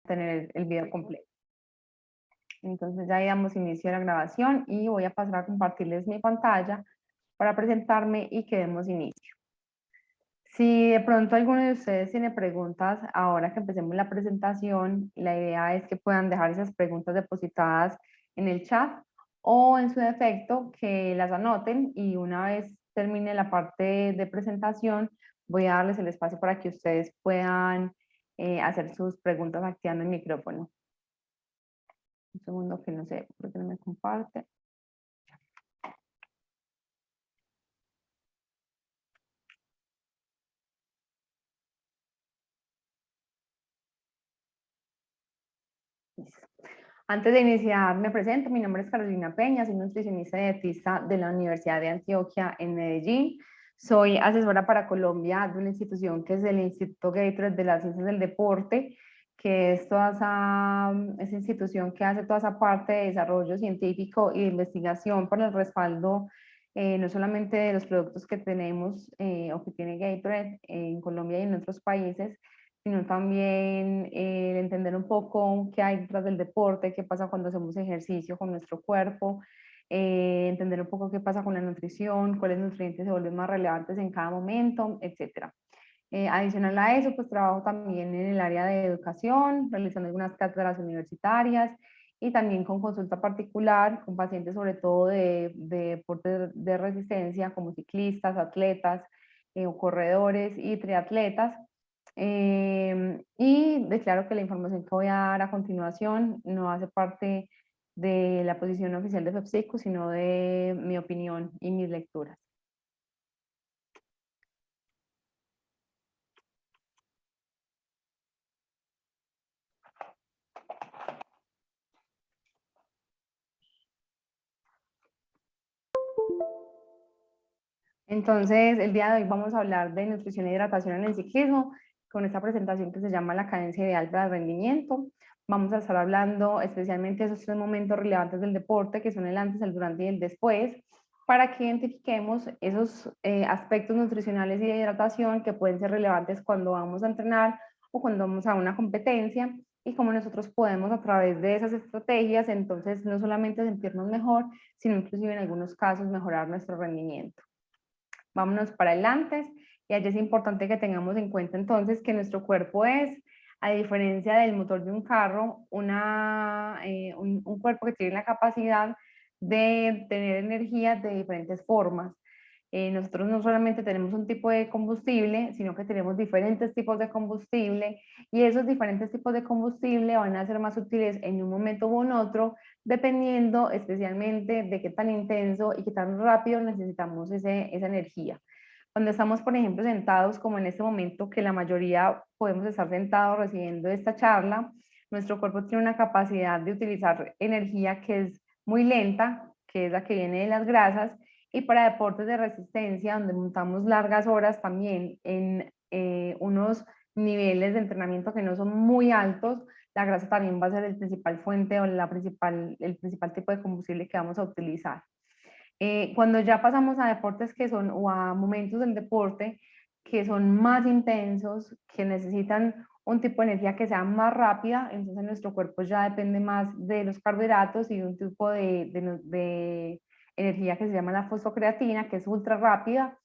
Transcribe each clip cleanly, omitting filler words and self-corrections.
tener el video completo. Entonces ya damos inicio a la grabación y voy a pasar a compartirles mi pantalla para presentarme y que demos inicio. Si de pronto alguno de ustedes tiene preguntas ahora que empecemos la presentación, la idea es que puedan dejar esas preguntas depositadas en el chat o en su defecto que las anoten, y una vez termine la parte de presentación voy a darles el espacio para que ustedes puedan hacer sus preguntas activando el micrófono. Un segundo que no sé por qué no me comparte. Listo. Antes de iniciar, me presento. Mi nombre es Carolina Peña, soy nutricionista y dietista de la Universidad de Antioquia en Medellín. Soy asesora para Colombia de una institución que es el Instituto Gatorade de las Ciencias del Deporte, que es toda esa institución que hace toda esa parte de desarrollo científico y de investigación para el respaldo no solamente de los productos que tenemos o que tiene Gatorade en Colombia y en otros países, sino también entender un poco qué hay detrás del deporte, qué pasa cuando hacemos ejercicio con nuestro cuerpo, entender un poco qué pasa con la nutrición, cuáles nutrientes se vuelven más relevantes en cada momento, etc. Adicional a eso, pues trabajo también en el área de educación, realizando algunas cátedras universitarias y también con consulta particular con pacientes sobre todo de deportes de resistencia como ciclistas, atletas o corredores y triatletas. Y declaro que la información que voy a dar a continuación no hace parte de la posición oficial de PepsiCo, sino de mi opinión y mis lecturas. Entonces, el día de hoy vamos a hablar de nutrición e hidratación en el ciclismo, con esta presentación que se llama La cadencia ideal para el rendimiento. Vamos a estar hablando especialmente de esos 3 momentos relevantes del deporte, que son el antes, el durante y el después, para que identifiquemos esos aspectos nutricionales y de hidratación que pueden ser relevantes cuando vamos a entrenar o cuando vamos a una competencia, y cómo nosotros podemos a través de esas estrategias, entonces no solamente sentirnos mejor, sino inclusive en algunos casos mejorar nuestro rendimiento. Vámonos para el antes, y allí es importante que tengamos en cuenta entonces que nuestro cuerpo es, a diferencia del motor de un carro, un cuerpo que tiene la capacidad de tener energía de diferentes formas. Nosotros no solamente tenemos un tipo de combustible, sino que tenemos diferentes tipos de combustible, y esos diferentes tipos de combustible van a ser más útiles en un momento u en otro, dependiendo especialmente de qué tan intenso y qué tan rápido necesitamos esa energía. Cuando estamos, por ejemplo, sentados, como en este momento, que la mayoría podemos estar sentados recibiendo esta charla, nuestro cuerpo tiene una capacidad de utilizar energía que es muy lenta, que es la que viene de las grasas, y para deportes de resistencia, donde montamos largas horas también en unos niveles de entrenamiento que no son muy altos, la grasa también va a ser el principal fuente o el principal tipo de combustible que vamos a utilizar. Cuando ya pasamos a deportes que son, o a momentos del deporte que son más intensos, que necesitan un tipo de energía que sea más rápida, entonces nuestro cuerpo ya depende más de los carbohidratos y de un tipo de energía que se llama la fosfocreatina, que es ultra rápida.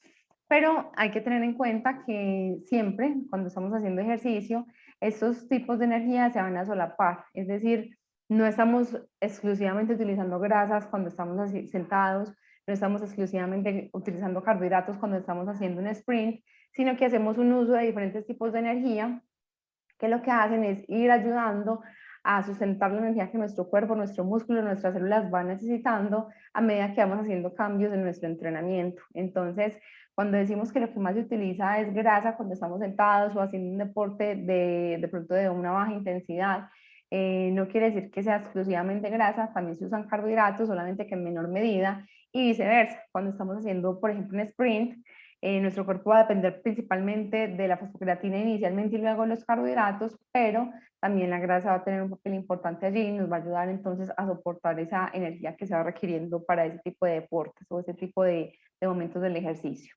Pero hay que tener en cuenta que siempre, cuando estamos haciendo ejercicio, estos tipos de energía se van a solapar, es decir, no estamos exclusivamente utilizando grasas cuando estamos así sentados, no estamos exclusivamente utilizando carbohidratos cuando estamos haciendo un sprint, sino que hacemos un uso de diferentes tipos de energía que lo que hacen es ir ayudando a sustentar la energía que nuestro cuerpo, nuestro músculo, nuestras células van necesitando a medida que vamos haciendo cambios en nuestro entrenamiento. Entonces, cuando decimos que lo que más se utiliza es grasa cuando estamos sentados o haciendo un deporte de pronto de una baja intensidad, no quiere decir que sea exclusivamente grasa, también se usan carbohidratos, solamente que en menor medida, y viceversa. Cuando estamos haciendo, por ejemplo, un sprint, nuestro cuerpo va a depender principalmente de la fosfocreatina inicialmente y luego los carbohidratos, pero también la grasa va a tener un papel importante allí y nos va a ayudar entonces a soportar esa energía que se va requiriendo para ese tipo de deportes o ese tipo de momentos del ejercicio.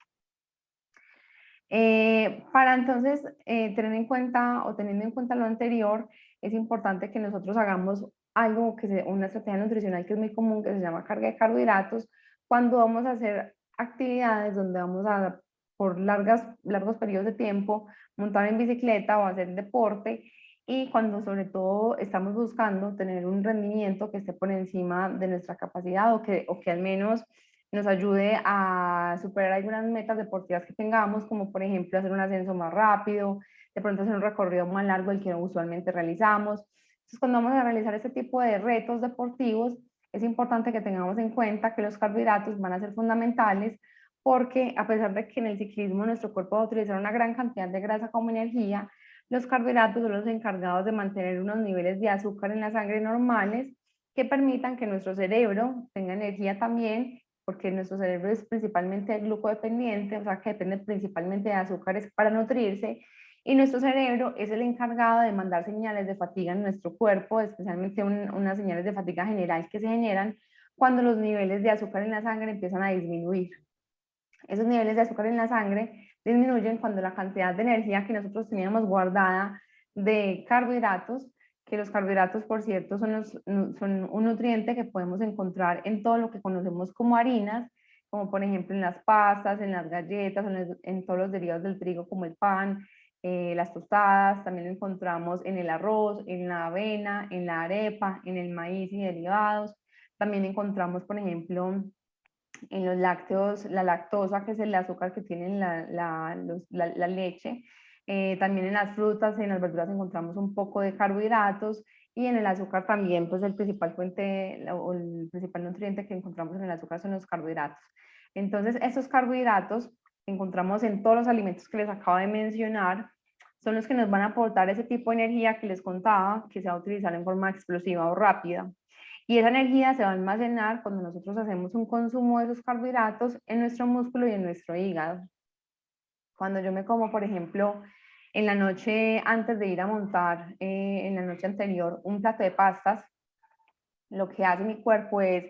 Para entonces tener en cuenta o teniendo en cuenta lo anterior, es importante que nosotros hagamos algo una estrategia nutricional que es muy común, que se llama carga de carbohidratos, cuando vamos a hacer actividades donde vamos a, por largos periodos de tiempo, montar en bicicleta o hacer deporte, y cuando sobre todo estamos buscando tener un rendimiento que esté por encima de nuestra capacidad o que al menos nos ayude a superar algunas metas deportivas que tengamos, como por ejemplo hacer un ascenso más rápido, de pronto hacer un recorrido más largo del que usualmente realizamos. Entonces, cuando vamos a realizar este tipo de retos deportivos, es importante que tengamos en cuenta que los carbohidratos van a ser fundamentales, porque a pesar de que en el ciclismo nuestro cuerpo va a utilizar una gran cantidad de grasa como energía, los carbohidratos son los encargados de mantener unos niveles de azúcar en la sangre normales que permitan que nuestro cerebro tenga energía también, porque nuestro cerebro es principalmente glucodependiente, o sea que depende principalmente de azúcares para nutrirse, y nuestro cerebro es el encargado de mandar señales de fatiga en nuestro cuerpo, especialmente unas señales de fatiga general que se generan cuando los niveles de azúcar en la sangre empiezan a disminuir. Esos niveles de azúcar en la sangre disminuyen cuando la cantidad de energía que nosotros teníamos guardada de carbohidratos, que los carbohidratos, por cierto, son un nutriente que podemos encontrar en todo lo que conocemos como harinas, como por ejemplo en las pastas, en las galletas, en todos los derivados del trigo como el pan, las tostadas, también lo encontramos en el arroz, en la avena, en la arepa, en el maíz y derivados. También encontramos, por ejemplo, en los lácteos, la lactosa, que es el azúcar que tiene la leche. También en las frutas y en las verduras encontramos un poco de carbohidratos, y en el azúcar también, pues el principal fuente o el principal nutriente que encontramos en el azúcar son los carbohidratos. Entonces, estos carbohidratos que encontramos en todos los alimentos que les acabo de mencionar son los que nos van a aportar ese tipo de energía que les contaba, que se va a utilizar en forma explosiva o rápida. Y esa energía se va a almacenar cuando nosotros hacemos un consumo de esos carbohidratos en nuestro músculo y en nuestro hígado. Cuando yo me como, por ejemplo, en la noche antes de ir a montar, en la noche anterior, un plato de pastas, lo que hace mi cuerpo es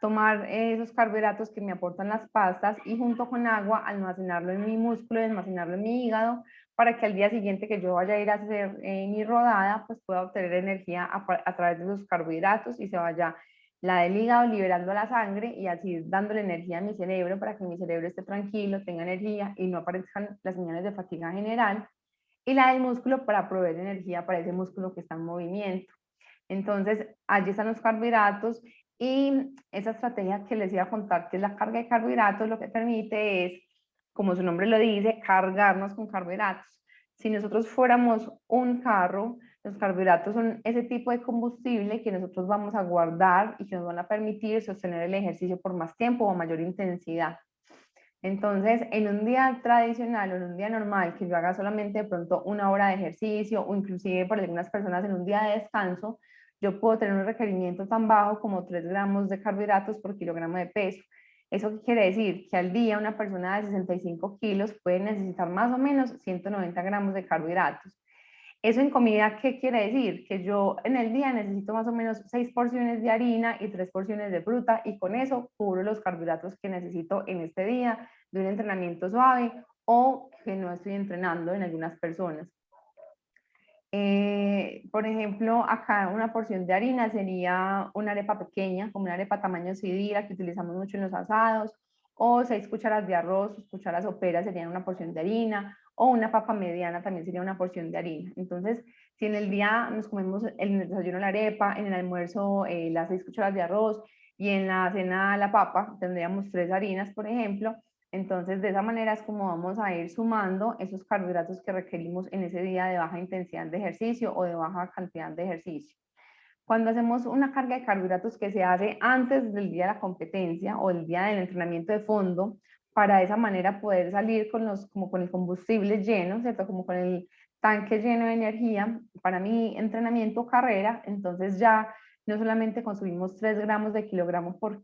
tomar esos carbohidratos que me aportan las pastas y junto con agua almacenarlo en mi músculo y almacenarlo en mi hígado, para que al día siguiente que yo vaya a ir a hacer mi rodada, pues pueda obtener energía a través de esos carbohidratos y se vaya la del hígado liberando la sangre y así dándole energía a mi cerebro para que mi cerebro esté tranquilo, tenga energía y no aparezcan las señales de fatiga general, y la del músculo para proveer energía para ese músculo que está en movimiento. Entonces, allí están los carbohidratos, y esa estrategia que les iba a contar, que es la carga de carbohidratos, lo que permite es, como su nombre lo dice, cargarnos con carbohidratos. Si nosotros fuéramos un carro, los carbohidratos son ese tipo de combustible que nosotros vamos a guardar y que nos van a permitir sostener el ejercicio por más tiempo o a mayor intensidad. Entonces, en un día tradicional o en un día normal, que yo haga solamente de pronto una hora de ejercicio o inclusive por algunas personas en un día de descanso, yo puedo tener un requerimiento tan bajo como 3 gramos de carbohidratos por kilogramo de peso. ¿Eso qué quiere decir? Que al día una persona de 65 kilos puede necesitar más o menos 190 gramos de carbohidratos. Eso en comida, ¿qué quiere decir? Que yo en el día necesito más o menos 6 porciones de harina y 3 porciones de fruta, y con eso cubro los carbohidratos que necesito en este día de un entrenamiento suave o que no estoy entrenando en algunas personas. Por ejemplo, acá una porción de harina sería una arepa pequeña, como una arepa tamaño CD, la que utilizamos mucho en los asados, o 6 cucharas de arroz, 6 cucharas soperas serían una porción de harina, o una papa mediana también sería una porción de harina. Entonces, si en el día nos comemos en el desayuno la arepa, en el almuerzo las 6 cucharas de arroz y en la cena la papa, tendríamos 3 harinas, por ejemplo. Entonces, de esa manera es como vamos a ir sumando esos carbohidratos que requerimos en ese día de baja intensidad de ejercicio o de baja cantidad de ejercicio. Cuando hacemos una carga de carbohidratos que se hace antes del día de la competencia o el día del entrenamiento de fondo, para de esa manera poder salir como con el combustible lleno, ¿cierto? Como con el tanque lleno de energía para mi entrenamiento o carrera, entonces ya no solamente consumimos 3 gramos de kilogramo por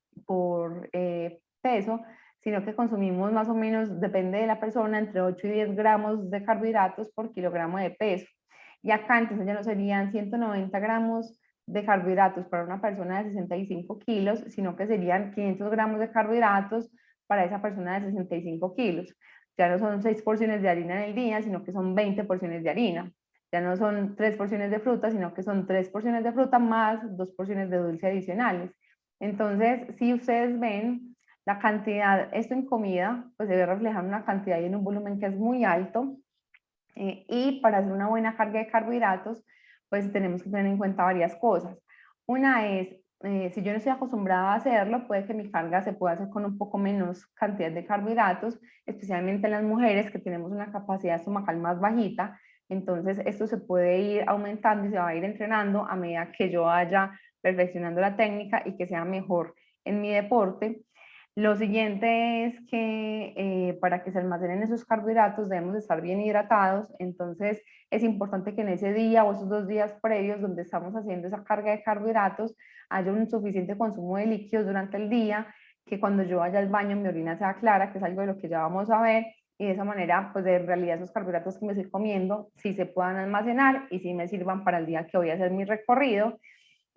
peso, sino que consumimos más o menos, depende de la persona, entre 8 y 10 gramos de carbohidratos por kilogramo de peso. Y acá entonces ya no serían 190 gramos de carbohidratos para una persona de 65 kilos, sino que serían 500 gramos de carbohidratos para esa persona de 65 kilos. Ya no son 6 porciones de harina en el día, sino que son 20 porciones de harina. Ya no son 3 porciones de fruta, sino que son 3 porciones de fruta más 2 porciones de dulce adicionales. Entonces, si ustedes ven la cantidad, esto en comida, pues debe reflejar una cantidad y en un volumen que es muy alto. Y para hacer una buena carga de carbohidratos, pues tenemos que tener en cuenta varias cosas. Una es, si yo no estoy acostumbrada a hacerlo, puede que mi carga se pueda hacer con un poco menos cantidad de carbohidratos, especialmente en las mujeres que tenemos una capacidad estomacal más bajita. Entonces, esto se puede ir aumentando y se va a ir entrenando a medida que yo vaya perfeccionando la técnica y que sea mejor en mi deporte. Lo siguiente es que para que se almacenen esos carbohidratos debemos estar bien hidratados, entonces es importante que en ese día o esos 2 días previos donde estamos haciendo esa carga de carbohidratos haya un suficiente consumo de líquidos durante el día, que cuando yo vaya al baño mi orina sea clara, que es algo de lo que ya vamos a ver, y de esa manera pues en realidad esos carbohidratos que me estoy comiendo sí se puedan almacenar y sí me sirvan para el día que voy a hacer mi recorrido.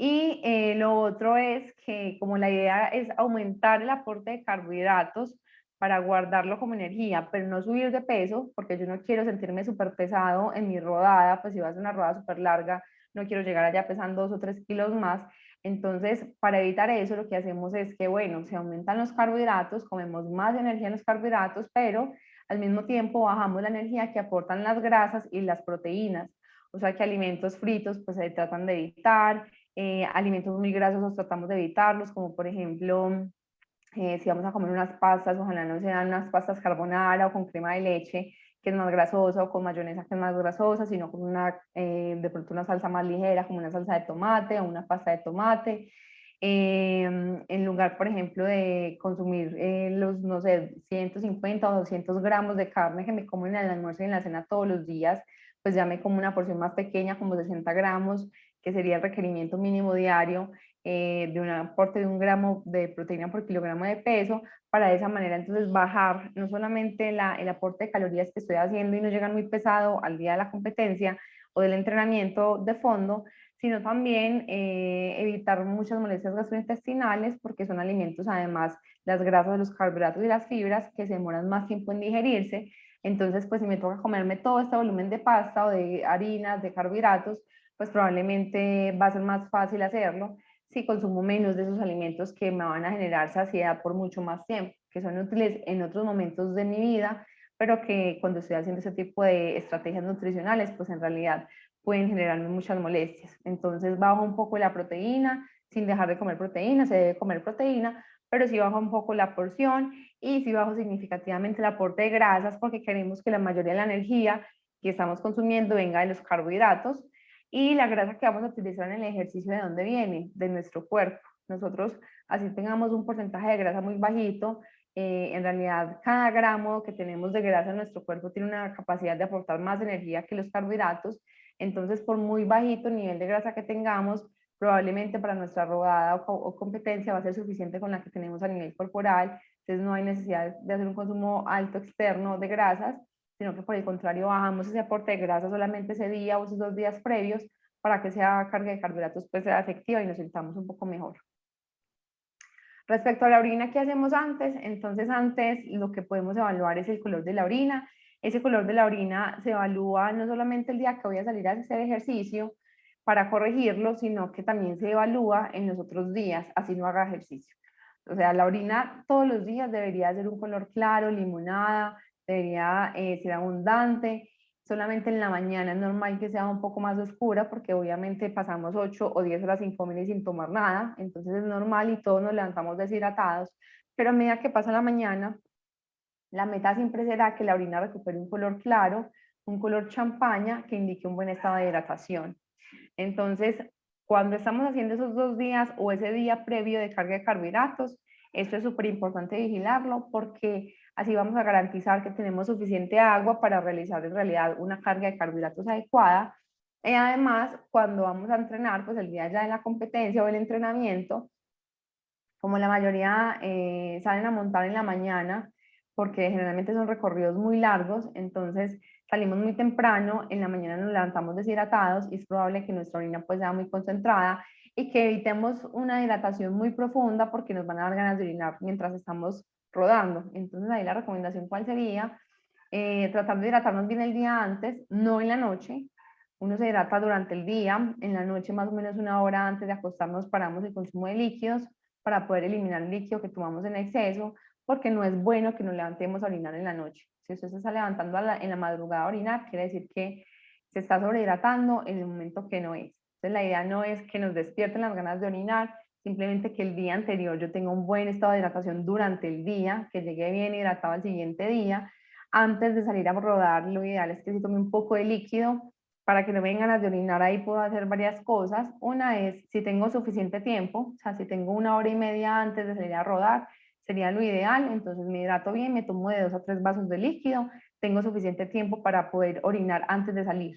Y lo otro es que como la idea es aumentar el aporte de carbohidratos para guardarlo como energía, pero no subir de peso, porque yo no quiero sentirme súper pesado en mi rodada, pues si vas a una rodada súper larga, no quiero llegar allá pesando 2 o 3 kilos más. Entonces, para evitar eso, lo que hacemos es que, bueno, se aumentan los carbohidratos, comemos más energía en los carbohidratos, pero al mismo tiempo bajamos la energía que aportan las grasas y las proteínas. O sea que alimentos fritos pues se tratan de evitar, alimentos muy grasosos tratamos de evitarlos, como por ejemplo, si vamos a comer unas pastas, ojalá no sean unas pastas carbonara o con crema de leche, que es más grasosa, o con mayonesa, que es más grasosa, sino con de pronto una salsa más ligera, como una salsa de tomate o una pasta de tomate. En lugar, por ejemplo, de consumir los, no sé, 150 o 200 gramos de carne que me como en el almuerzo y en la cena todos los días, pues ya me como una porción más pequeña, como 60 gramos, que sería el requerimiento mínimo diario de un aporte de 1 gramo de proteína por kilogramo de peso, para de esa manera entonces bajar no solamente el aporte de calorías que estoy haciendo y no llegar muy pesado al día de la competencia o del entrenamiento de fondo, sino también evitar muchas molestias gastrointestinales, porque son alimentos además, las grasas, los carbohidratos y las fibras que se demoran más tiempo en digerirse. Entonces, pues si me toca comerme todo este volumen de pasta o de harinas, de carbohidratos, pues probablemente va a ser más fácil hacerlo si consumo menos de esos alimentos que me van a generar saciedad por mucho más tiempo, que son útiles en otros momentos de mi vida, pero que cuando estoy haciendo ese tipo de estrategias nutricionales, pues en realidad pueden generarme muchas molestias. Entonces bajo un poco la proteína, sin dejar de comer proteína, se debe comer proteína, pero sí bajo un poco la porción y sí bajo significativamente el aporte de grasas, porque queremos que la mayoría de la energía que estamos consumiendo venga de los carbohidratos, y la grasa que vamos a utilizar en el ejercicio, ¿de dónde viene? De nuestro cuerpo. Nosotros, así tengamos un porcentaje de grasa muy bajito, en realidad cada gramo que tenemos de grasa en nuestro cuerpo tiene una capacidad de aportar más energía que los carbohidratos. Entonces, por muy bajito nivel de grasa que tengamos, probablemente para nuestra rodada o competencia va a ser suficiente con la que tenemos a nivel corporal. Entonces, no hay necesidad de hacer un consumo alto externo de grasas, sino que por el contrario bajamos ese aporte de grasa solamente ese día o esos 2 días previos, para que esa carga de carbohidratos pues sea efectiva y nos sintamos un poco mejor. Respecto a la orina, ¿qué hacemos antes? Entonces antes lo que podemos evaluar es el color de la orina. Ese color de la orina se evalúa no solamente el día que voy a salir a hacer ejercicio para corregirlo, sino que también se evalúa en los otros días, así no haga ejercicio. O sea, la orina todos los días debería ser un color claro, limonada, debería ser abundante. Solamente en la mañana es normal que sea un poco más oscura, porque obviamente pasamos 8 o 10 horas sin comer y sin tomar nada, entonces es normal y todos nos levantamos deshidratados, pero a medida que pasa la mañana, la meta siempre será que la orina recupere un color claro, un color champaña que indique un buen estado de hidratación. Entonces, cuando estamos haciendo esos 2 días o ese día previo de carga de carbohidratos, esto es súper importante vigilarlo, porque así vamos a garantizar que tenemos suficiente agua para realizar en realidad una carga de carbohidratos adecuada. Y además, cuando vamos a entrenar, pues el día ya de la competencia o el entrenamiento, como la mayoría salen a montar en la mañana, porque generalmente son recorridos muy largos, entonces salimos muy temprano, en la mañana nos levantamos deshidratados y es probable que nuestra orina pues sea muy concentrada y que evitemos una hidratación muy profunda, porque nos van a dar ganas de orinar mientras estamos rodando. Entonces ahí la recomendación cuál sería, tratar de hidratarnos bien el día antes, no en la noche, Uno se hidrata durante el día, en la noche más o menos una hora antes de acostarnos paramos el consumo de líquidos para poder eliminar el líquido que tomamos en exceso, porque no es bueno que nos levantemos a orinar en la noche. Si usted se está levantando en la madrugada a orinar, quiere decir que se está sobrehidratando en el momento que no es. Entonces la idea no es que nos despierten las ganas de orinar, simplemente que el día anterior yo tenga un buen estado de hidratación durante el día, que llegue bien hidratado al siguiente día. Antes de salir a rodar, lo ideal es que si tome un poco de líquido para que no me den ganas de orinar. Ahí puedo hacer varias cosas. Una es, si tengo suficiente tiempo, o sea, si tengo una hora y media antes de salir a rodar, sería lo ideal. Entonces me hidrato bien, me tomo de 2 a 3 vasos de líquido, tengo suficiente tiempo para poder orinar antes de salir.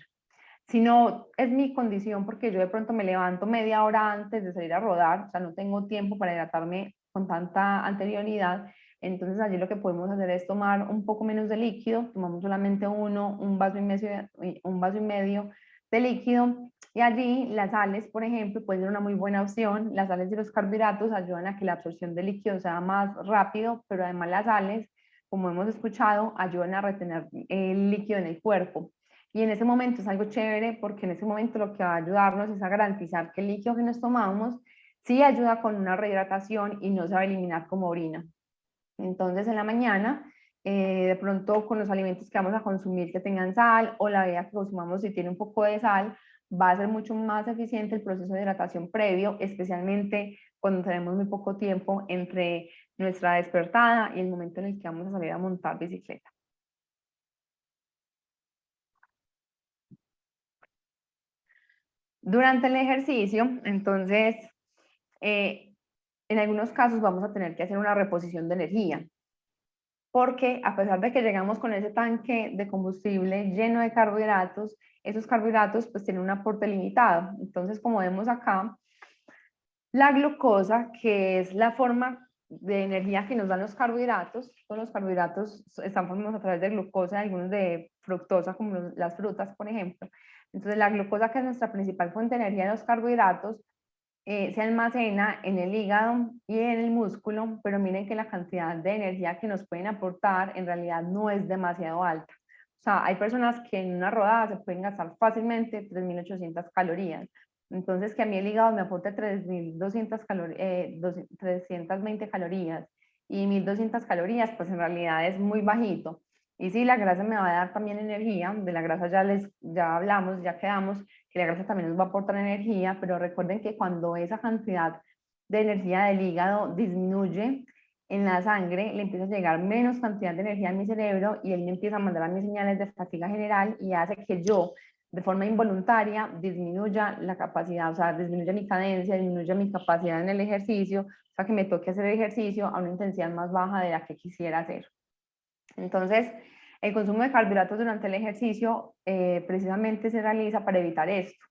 Si no es mi condición, porque yo de pronto me levanto media hora antes de salir a rodar, o sea, no tengo tiempo para hidratarme con tanta anterioridad, entonces allí lo que podemos hacer es tomar un poco menos de líquido, tomamos solamente un vaso y medio de líquido, y allí las sales, por ejemplo, pueden ser una muy buena opción. Las sales y los carbohidratos ayudan a que la absorción de líquido sea más rápido, pero además las sales, como hemos escuchado, ayudan a retener el líquido en el cuerpo. Y en ese momento es algo chévere porque en ese momento lo que va a ayudarnos es a garantizar que el líquido que nos tomamos sí ayuda con una rehidratación y no se va a eliminar como orina. Entonces en la mañana, de pronto con los alimentos que vamos a consumir que tengan sal o la bebida que consumamos si tiene un poco de sal, va a ser mucho más eficiente el proceso de hidratación previo, especialmente cuando tenemos muy poco tiempo entre nuestra despertada y el momento en el que vamos a salir a montar bicicleta. Durante el ejercicio, entonces, eh, en algunos casos vamos a tener que hacer una reposición de energía, porque a pesar de que llegamos con ese tanque de combustible lleno de carbohidratos, esos carbohidratos pues tienen un aporte limitado. Entonces, como vemos acá, la glucosa, que es la forma de energía que nos dan los carbohidratos, todos los carbohidratos están formados a través de glucosa, algunos de fructosa, como las frutas, por ejemplo. Entonces, la glucosa, que es nuestra principal fuente de energía de los carbohidratos, se almacena en el hígado y en el músculo, pero miren que la cantidad de energía que nos pueden aportar en realidad no es demasiado alta. O sea, hay personas que en una rodada se pueden gastar fácilmente 3.800 calorías. Entonces, que a mí el hígado me aporte 320 calorías y 1.200 calorías, pues en realidad es muy bajito. Y sí, la grasa me va a dar también energía, de la grasa ya hablamos, ya quedamos, que la grasa también nos va a aportar energía, pero recuerden que cuando esa cantidad de energía del hígado disminuye en la sangre, le empieza a llegar menos cantidad de energía a mi cerebro y él me empieza a mandar a mis señales de fatiga general y hace que yo, de forma involuntaria, disminuya la capacidad, o sea, disminuya mi cadencia, disminuya mi capacidad en el ejercicio, o sea, que me toque hacer ejercicio a una intensidad más baja de la que quisiera hacer. Entonces, el consumo de carbohidratos durante el ejercicio precisamente se realiza para evitar esto.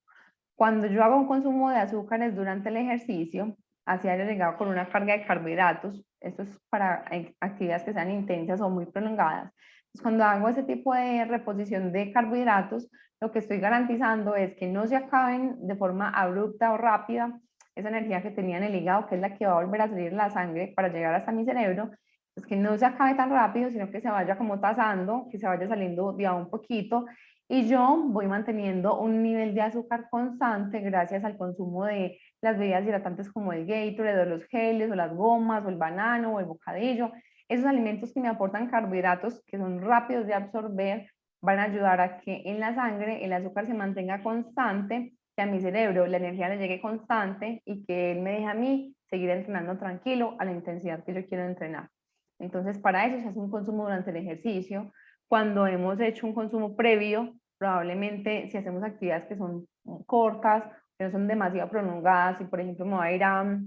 Cuando yo hago un consumo de azúcares durante el ejercicio, hacia el llegado con una carga de carbohidratos, esto es para actividades que sean intensas o muy prolongadas. Entonces, cuando hago ese tipo de reposición de carbohidratos, lo que estoy garantizando es que no se acaben de forma abrupta o rápida esa energía que tenía en el hígado, que es la que va a volver a salir en la sangre para llegar hasta mi cerebro, pues que no se acabe tan rápido, sino que se vaya como tasando, que se vaya saliendo de a un poquito, y yo voy manteniendo un nivel de azúcar constante gracias al consumo de las bebidas hidratantes como el Gatorade, o los geles, o las gomas, o el banano, o el bocadillo. Esos alimentos que me aportan carbohidratos, que son rápidos de absorber, van a ayudar a que en la sangre el azúcar se mantenga constante, que a mi cerebro la energía le llegue constante y que él me deje a mí seguir entrenando tranquilo a la intensidad que yo quiero entrenar. Entonces, para eso se hace un consumo durante el ejercicio. Cuando hemos hecho un consumo previo, probablemente si hacemos actividades que son cortas, que no son demasiado prolongadas, si por ejemplo me voy a ir a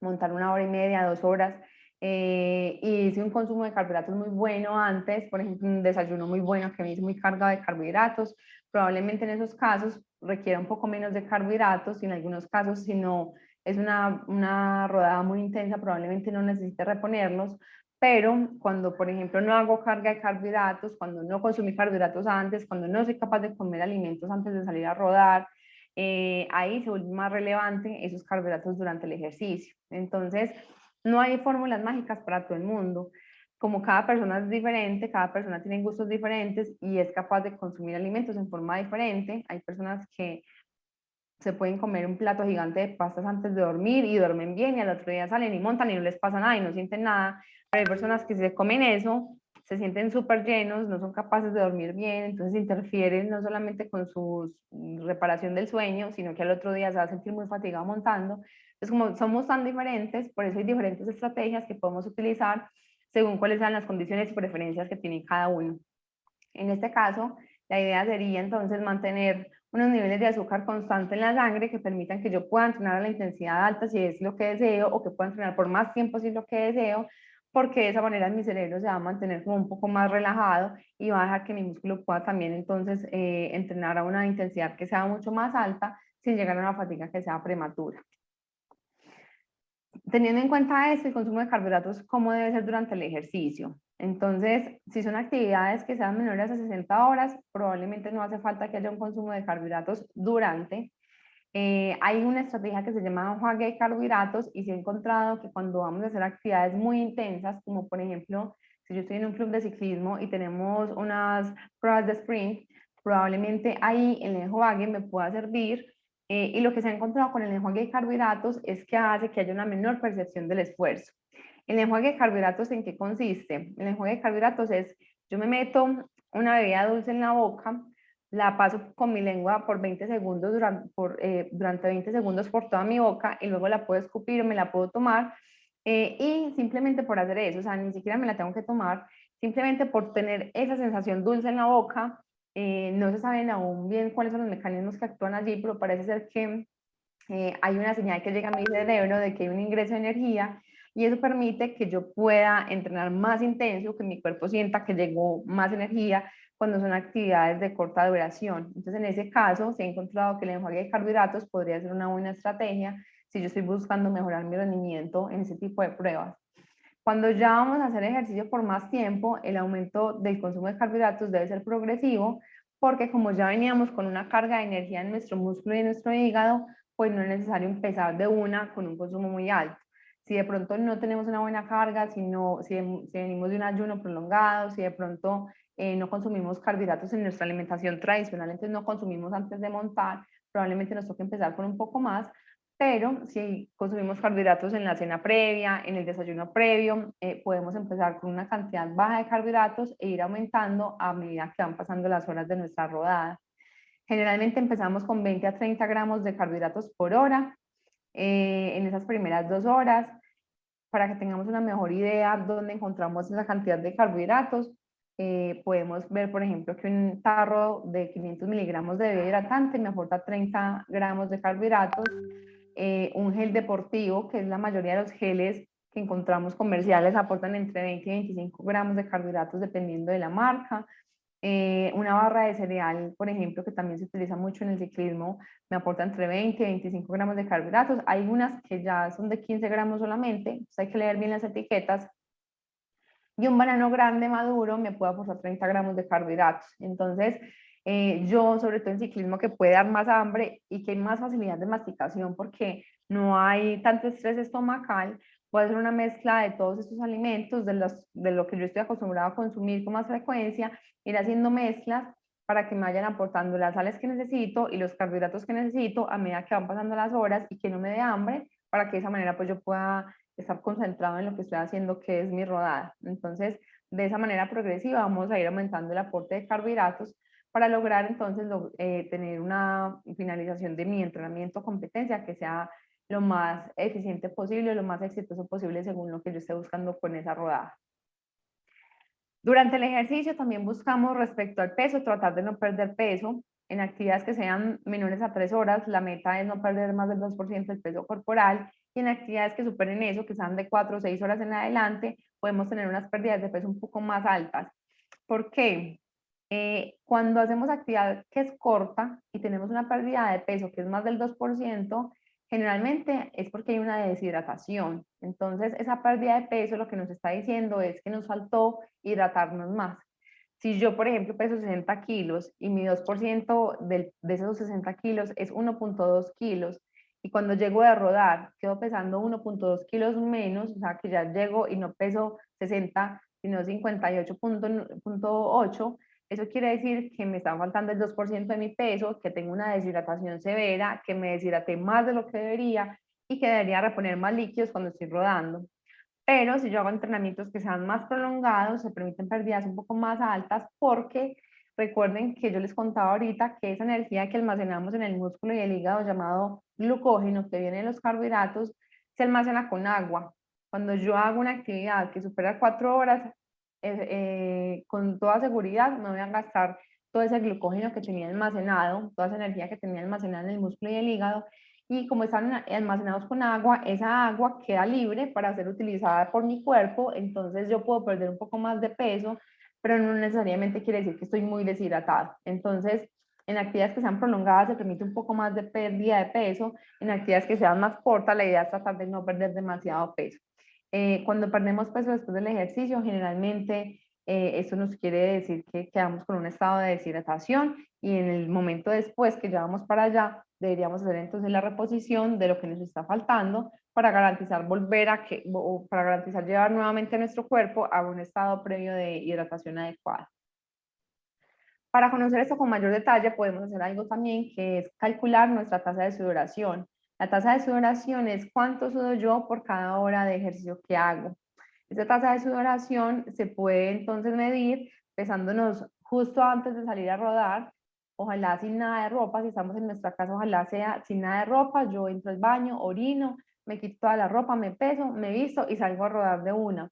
montar una hora y media, 2 horas, y hice un consumo de carbohidratos muy bueno antes, por ejemplo, un desayuno muy bueno que me hice muy cargado de carbohidratos, probablemente en esos casos requiera un poco menos de carbohidratos, y en algunos casos, si no es una rodada muy intensa, probablemente no necesite reponerlos, pero cuando, por ejemplo, no hago carga de carbohidratos, cuando no consumí carbohidratos antes, cuando no soy capaz de comer alimentos antes de salir a rodar, ahí se vuelve más relevante esos carbohidratos durante el ejercicio. Entonces, no hay fórmulas mágicas para todo el mundo, como cada persona es diferente, cada persona tiene gustos diferentes y es capaz de consumir alimentos en forma diferente. Hay personas que se pueden comer un plato gigante de pastas antes de dormir y duermen bien y al otro día salen y montan y no les pasa nada y no sienten nada. Pero hay personas que se comen eso, se sienten súper llenos, no son capaces de dormir bien, entonces interfieren no solamente con su reparación del sueño, sino que al otro día se va a sentir muy fatigado montando. Entonces, como somos tan diferentes, por eso hay diferentes estrategias que podemos utilizar según cuáles sean las condiciones y preferencias que tiene cada uno. En este caso, la idea sería entonces mantener unos niveles de azúcar constante en la sangre que permitan que yo pueda entrenar a la intensidad alta si es lo que deseo o que pueda entrenar por más tiempo si es lo que deseo, porque de esa manera mi cerebro se va a mantener como un poco más relajado y va a dejar que mi músculo pueda también entonces entrenar a una intensidad que sea mucho más alta sin llegar a una fatiga que sea prematura. Teniendo en cuenta esto, el consumo de carbohidratos, ¿cómo debe ser durante el ejercicio? Entonces, si son actividades que sean menores a 60 horas, probablemente no hace falta que haya un consumo de carbohidratos durante. Hay una estrategia que se llama enjuague de carbohidratos y se ha encontrado que cuando vamos a hacer actividades muy intensas, como por ejemplo, si yo estoy en un club de ciclismo y tenemos unas pruebas de sprint, probablemente ahí el enjuague me pueda servir y lo que se ha encontrado con el enjuague de carbohidratos es que hace que haya una menor percepción del esfuerzo. ¿El enjuague de carbohidratos en qué consiste? El enjuague de carbohidratos es, yo me meto una bebida dulce en la boca, la paso con mi lengua por 20 segundos, durante 20 segundos por toda mi boca y luego la puedo escupir o me la puedo tomar y simplemente por hacer eso, o sea, ni siquiera me la tengo que tomar, simplemente por tener esa sensación dulce en la boca, no se saben aún bien cuáles son los mecanismos que actúan allí, pero parece ser que hay una señal que llega a mi cerebro de que hay un ingreso de energía y eso permite que yo pueda entrenar más intenso, que mi cuerpo sienta que llegó más energía cuando son actividades de corta duración. Entonces, en ese caso, se ha encontrado que el enjuague de carbohidratos podría ser una buena estrategia si yo estoy buscando mejorar mi rendimiento en ese tipo de pruebas. Cuando ya vamos a hacer ejercicio por más tiempo, el aumento del consumo de carbohidratos debe ser progresivo, porque como ya veníamos con una carga de energía en nuestro músculo y en nuestro hígado, pues no es necesario empezar de una con un consumo muy alto. Si de pronto no tenemos una buena carga, si venimos de un ayuno prolongado, si de pronto no consumimos carbohidratos en nuestra alimentación tradicional, entonces no consumimos antes de montar, probablemente nos toque empezar con un poco más, pero si consumimos carbohidratos en la cena previa, en el desayuno previo, podemos empezar con una cantidad baja de carbohidratos e ir aumentando a medida que van pasando las horas de nuestra rodada. Generalmente empezamos con 20 a 30 gramos de carbohidratos por hora en esas primeras 2 horas. Para que tengamos una mejor idea dónde encontramos esa cantidad de carbohidratos, podemos ver, por ejemplo, que un tarro de 500 miligramos de bebida hidratante me aporta 30 gramos de carbohidratos. Un gel deportivo, que es la mayoría de los geles que encontramos comerciales, aportan entre 20 y 25 gramos de carbohidratos dependiendo de la marca. Una barra de cereal, por ejemplo, que también se utiliza mucho en el ciclismo, me aporta entre 20 y 25 gramos de carbohidratos. Hay unas que ya son de 15 gramos solamente, entonces hay que leer bien las etiquetas. Y un banano grande maduro me puede aportar 30 gramos de carbohidratos. Entonces, yo, sobre todo en ciclismo, que puede dar más hambre y que hay más facilidad de masticación porque no hay tanto estrés estomacal, puede hacer una mezcla de todos estos alimentos, de lo que yo estoy acostumbrado a consumir con más frecuencia, ir haciendo mezclas para que me vayan aportando las sales que necesito y los carbohidratos que necesito a medida que van pasando las horas y que no me dé hambre, para que de esa manera pues yo pueda estar concentrado en lo que estoy haciendo, que es mi rodada. Entonces, de esa manera progresiva vamos a ir aumentando el aporte de carbohidratos para lograr entonces tener una finalización de mi entrenamiento competencia que sea lo más eficiente posible, lo más exitoso posible según lo que yo esté buscando con esa rodada. Durante el ejercicio también buscamos respecto al peso, tratar de no perder peso. En actividades que sean menores a 3 horas, la meta es no perder más del 2% del peso corporal y en actividades que superen eso, que sean de 4 o 6 horas en adelante, podemos tener unas pérdidas de peso un poco más altas. ¿Por qué? Cuando hacemos actividad que es corta y tenemos una pérdida de peso que es más del 2%, generalmente es porque hay una deshidratación. Entonces, esa pérdida de peso lo que nos está diciendo es que nos faltó hidratarnos más. Si yo, por ejemplo, peso 60 kilos y mi 2% de esos 60 kilos es 1.2 kilos, y cuando llego a rodar quedo pesando 1.2 kilos menos, o sea que ya llego y no peso 60, sino 58,8. Eso quiere decir que me está faltando el 2% de mi peso, que tengo una deshidratación severa, que me deshidraté más de lo que debería y que debería reponer más líquidos cuando estoy rodando. Pero si yo hago entrenamientos que sean más prolongados, se permiten pérdidas un poco más altas porque recuerden que yo les contaba ahorita que esa energía que almacenamos en el músculo y el hígado llamado glucógeno que viene de los carbohidratos se almacena con agua. Cuando yo hago una actividad que supera 4 horas, con toda seguridad me voy a gastar todo ese glucógeno que tenía almacenado, toda esa energía que tenía almacenada en el músculo y el hígado, y como están almacenados con agua, esa agua queda libre para ser utilizada por mi cuerpo, entonces yo puedo perder un poco más de peso, pero no necesariamente quiere decir que estoy muy deshidratado. Entonces, en actividades que sean prolongadas se permite un poco más de pérdida de peso, en actividades que sean más cortas la idea es tratar de no perder demasiado peso. Cuando perdemos peso después del ejercicio, generalmente eso nos quiere decir que quedamos con un estado de deshidratación y en el momento después que ya vamos para allá, deberíamos hacer entonces la reposición de lo que nos está faltando para garantizar para garantizar llevar nuevamente a nuestro cuerpo a un estado previo de hidratación adecuada. Para conocer esto con mayor detalle, podemos hacer algo también que es calcular nuestra tasa de sudoración. La tasa de sudoración es cuánto sudo yo por cada hora de ejercicio que hago. Esta tasa de sudoración se puede entonces medir pesándonos justo antes de salir a rodar, ojalá sin nada de ropa, si estamos en nuestra casa, ojalá sea sin nada de ropa, yo entro al baño, orino, me quito toda la ropa, me peso, me visto y salgo a rodar de una.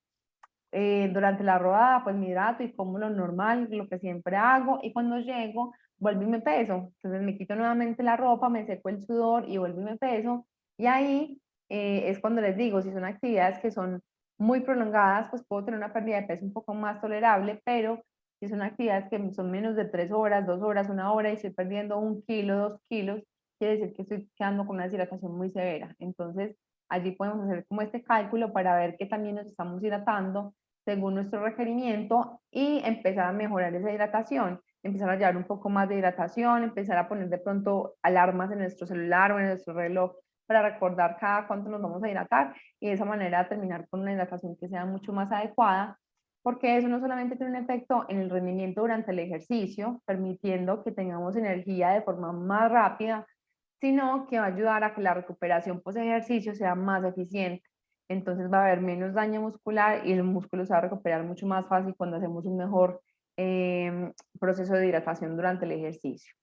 Durante la rodada, pues me hidrato y como lo normal, lo que siempre hago, y cuando llego, vuelvo y me peso. Entonces me quito nuevamente la ropa, me seco el sudor y vuelvo y me peso. Y ahí es cuando les digo, si son actividades que son muy prolongadas, pues puedo tener una pérdida de peso un poco más tolerable, pero si son actividades que son menos de 3 horas, 2 horas, 1 hora y estoy perdiendo 1 kilo, 2 kilos, quiere decir que estoy quedando con una deshidratación muy severa. Entonces, allí podemos hacer como este cálculo para ver que también nos estamos hidratando según nuestro requerimiento y empezar a mejorar esa hidratación, empezar a llevar un poco más de hidratación, empezar a poner de pronto alarmas en nuestro celular o en nuestro reloj para recordar cada cuánto nos vamos a hidratar y de esa manera terminar con una hidratación que sea mucho más adecuada, porque eso no solamente tiene un efecto en el rendimiento durante el ejercicio, permitiendo que tengamos energía de forma más rápida, sino que va a ayudar a que la recuperación post ejercicio sea más eficiente. Entonces va a haber menos daño muscular y el músculo se va a recuperar mucho más fácil cuando hacemos un mejor proceso de hidratación durante el ejercicio.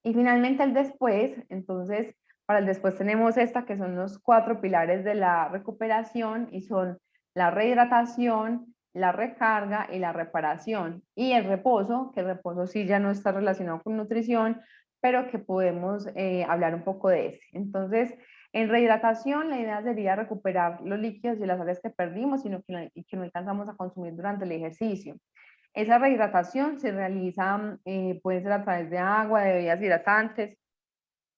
Y finalmente el después, entonces para el después tenemos esta que son los 4 pilares de la recuperación y son la rehidratación, la recarga y la reparación. Y el reposo, que el reposo sí ya no está relacionado con nutrición, pero que podemos hablar un poco de ese. Entonces, en rehidratación, la idea sería recuperar los líquidos y las sales que perdimos y que no alcanzamos a consumir durante el ejercicio. Esa rehidratación se realiza, puede ser a través de agua, de bebidas hidratantes,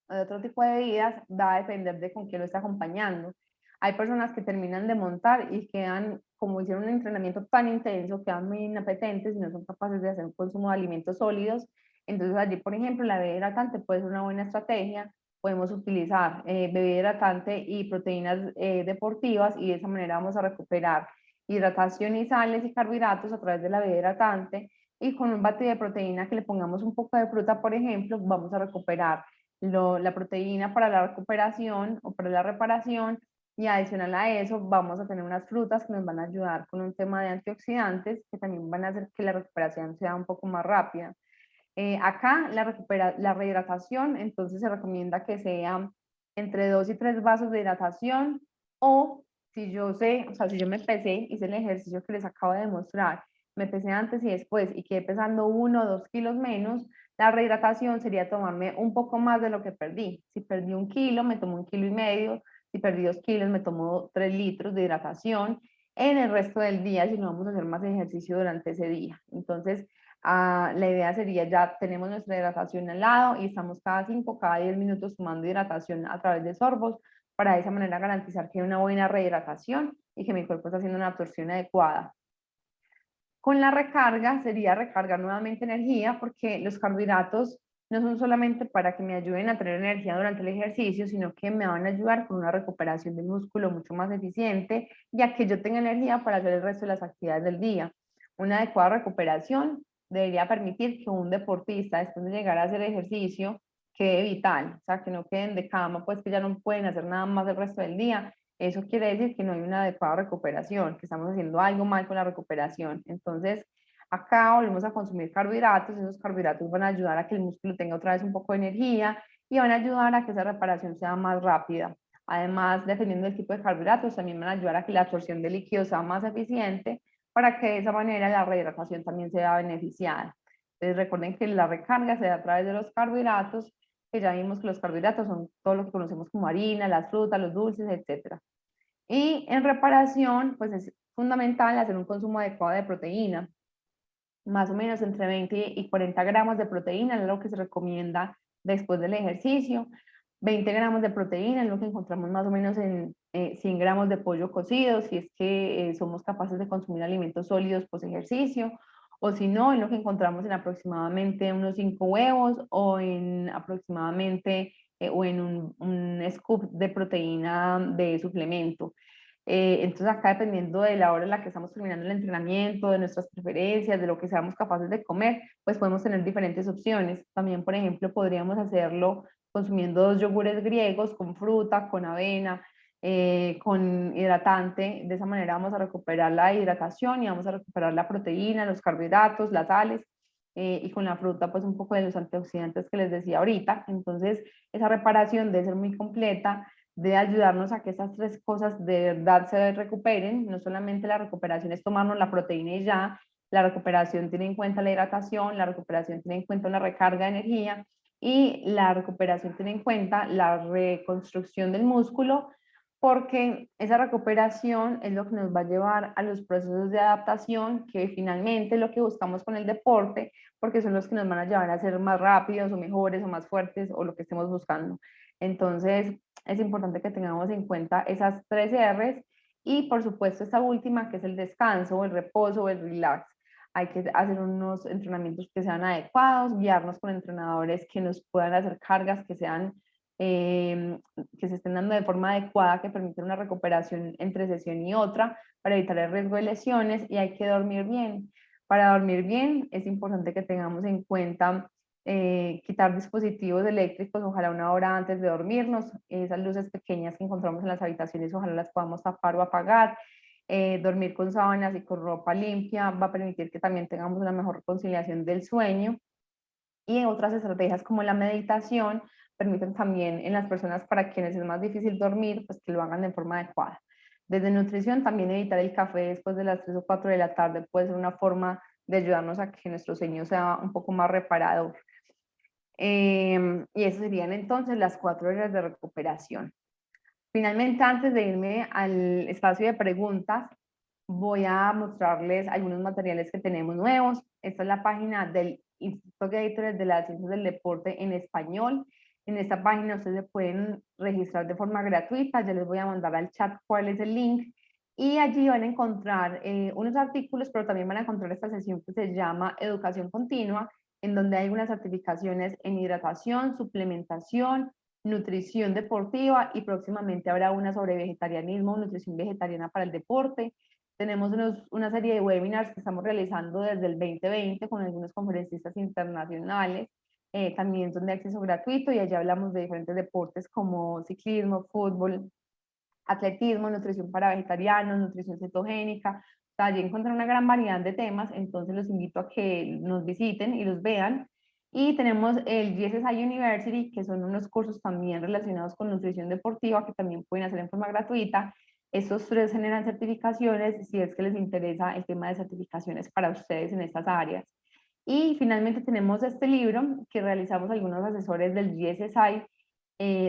o de otro tipo de bebidas, va a depender de con quién lo está acompañando. Hay personas que terminan de montar y quedan, como hicieron un entrenamiento tan intenso, quedan muy inapetentes y no son capaces de hacer un consumo de alimentos sólidos. Entonces allí, por ejemplo, la bebida hidratante puede ser una buena estrategia. Podemos utilizar bebida hidratante y proteínas deportivas y de esa manera vamos a recuperar hidratación y sales y carbohidratos a través de la bebida hidratante y con un batido de proteína que le pongamos un poco de fruta, por ejemplo, vamos a recuperar la proteína para la recuperación o para la reparación y adicional a eso vamos a tener unas frutas que nos van a ayudar con un tema de antioxidantes que también van a hacer que la recuperación sea un poco más rápida. Acá la rehidratación entonces se recomienda que sea entre 2 y 3 vasos de hidratación o si yo sé, o sea, si yo me pesé, hice el ejercicio que les acabo de demostrar, me pesé antes y después y quedé pesando 1 o 2 kilos menos, la rehidratación sería tomarme un poco más de lo que perdí. Si perdí 1 kilo, me tomo 1,5 kilos, si perdí 2 kilos, me tomo 3 litros de hidratación en el resto del día si no vamos a hacer más ejercicio durante ese día. Entonces, la idea sería ya tenemos nuestra hidratación al lado y estamos cada 5, cada 10 minutos tomando hidratación a través de sorbos para de esa manera garantizar que hay una buena rehidratación y que mi cuerpo está haciendo una absorción adecuada. Con la recarga sería recargar nuevamente energía porque los carbohidratos no son solamente para que me ayuden a tener energía durante el ejercicio, sino que me van a ayudar con una recuperación del músculo mucho más eficiente, ya que yo tenga energía para hacer el resto de las actividades del día. Una adecuada recuperación debería permitir que un deportista, después de llegar a hacer ejercicio, quede vital, o sea, que no queden de cama, pues que ya no pueden hacer nada más el resto del día. Eso quiere decir que no hay una adecuada recuperación, que estamos haciendo algo mal con la recuperación. Entonces, acá volvemos a consumir carbohidratos, esos carbohidratos van a ayudar a que el músculo tenga otra vez un poco de energía y van a ayudar a que esa reparación sea más rápida. Además, dependiendo del tipo de carbohidratos, también van a ayudar a que la absorción de líquidos sea más eficiente para que de esa manera la rehidratación también sea beneficiada. Entonces recuerden que la recarga se da a través de los carbohidratos, que ya vimos que los carbohidratos son todo lo que conocemos como harina, las frutas, los dulces, etc. Y en reparación, pues es fundamental hacer un consumo adecuado de proteína, más o menos entre 20 y 40 gramos de proteína es lo que se recomienda después del ejercicio. 20 gramos de proteína es lo que encontramos más o menos en 100 gramos de pollo cocido, si es que somos capaces de consumir alimentos sólidos post ejercicio, o si no, en lo que encontramos en aproximadamente unos 5 huevos o en aproximadamente o en un scoop de proteína de suplemento. Entonces acá dependiendo de la hora en la que estamos terminando el entrenamiento, de nuestras preferencias, de lo que seamos capaces de comer, pues podemos tener diferentes opciones. También, por ejemplo, podríamos hacerlo consumiendo 2 yogures griegos con fruta, con avena, con hidratante. De esa manera vamos a recuperar la hidratación y vamos a recuperar la proteína, los carbohidratos, las sales. Y con la fruta pues un poco de los antioxidantes que les decía ahorita. Entonces esa reparación debe ser muy completa, de ayudarnos a que esas tres cosas de verdad se recuperen. No solamente la recuperación es tomarnos la proteína y ya, la recuperación tiene en cuenta la hidratación, la recuperación tiene en cuenta una recarga de energía y la recuperación tiene en cuenta la reconstrucción del músculo, porque esa recuperación es lo que nos va a llevar a los procesos de adaptación que finalmente es lo que buscamos con el deporte, porque son los que nos van a llevar a ser más rápidos o mejores o más fuertes o lo que estemos buscando. Entonces, es importante que tengamos en cuenta esas 3 R's y por supuesto esta última que es el descanso o el reposo o el relax. Hay que hacer unos entrenamientos que sean adecuados, guiarnos con entrenadores que nos puedan hacer cargas que sean que se estén dando de forma adecuada, que permitan una recuperación entre sesión y otra para evitar el riesgo de lesiones y hay que dormir bien. Para dormir bien es importante que tengamos en cuenta quitar dispositivos eléctricos, ojalá 1 hora antes de dormirnos, esas luces pequeñas que encontramos en las habitaciones, ojalá las podamos tapar o apagar, dormir con sábanas y con ropa limpia va a permitir que también tengamos una mejor conciliación del sueño y otras estrategias como la meditación permiten también en las personas para quienes es más difícil dormir, pues que lo hagan de forma adecuada. Desde nutrición, también evitar el café después de las 3 o 4 de la tarde puede ser una forma de ayudarnos a que nuestro sueño sea un poco más reparador. Y eso serían entonces las 4 horas de recuperación. Finalmente, antes de irme al espacio de preguntas, voy a mostrarles algunos materiales que tenemos nuevos. Esta es la página del Instituto Gatorade de las Ciencias del Deporte en español. En esta página ustedes se pueden registrar de forma gratuita. Ya les voy a mandar al chat cuál es el link. Y allí van a encontrar unos artículos, pero también van a encontrar esta sesión que se llama Educación Continua, en donde hay unas certificaciones en hidratación, suplementación, nutrición deportiva y próximamente habrá una sobre vegetarianismo, nutrición vegetariana para el deporte. Tenemos una serie de webinars que estamos realizando desde el 2020 con algunos conferencistas internacionales. También son de acceso gratuito y allá hablamos de diferentes deportes como ciclismo, fútbol, atletismo, nutrición para vegetarianos, nutrición cetogénica. O sea, allí encuentran una gran variedad de temas, entonces los invito a que nos visiten y los vean. Y tenemos el GSSI University, que son unos cursos también relacionados con nutrición deportiva que también pueden hacer en forma gratuita. Estos 3 generan certificaciones, si es que les interesa el tema de certificaciones para ustedes en estas áreas. Y finalmente tenemos este libro que realizamos algunos asesores del GSSI,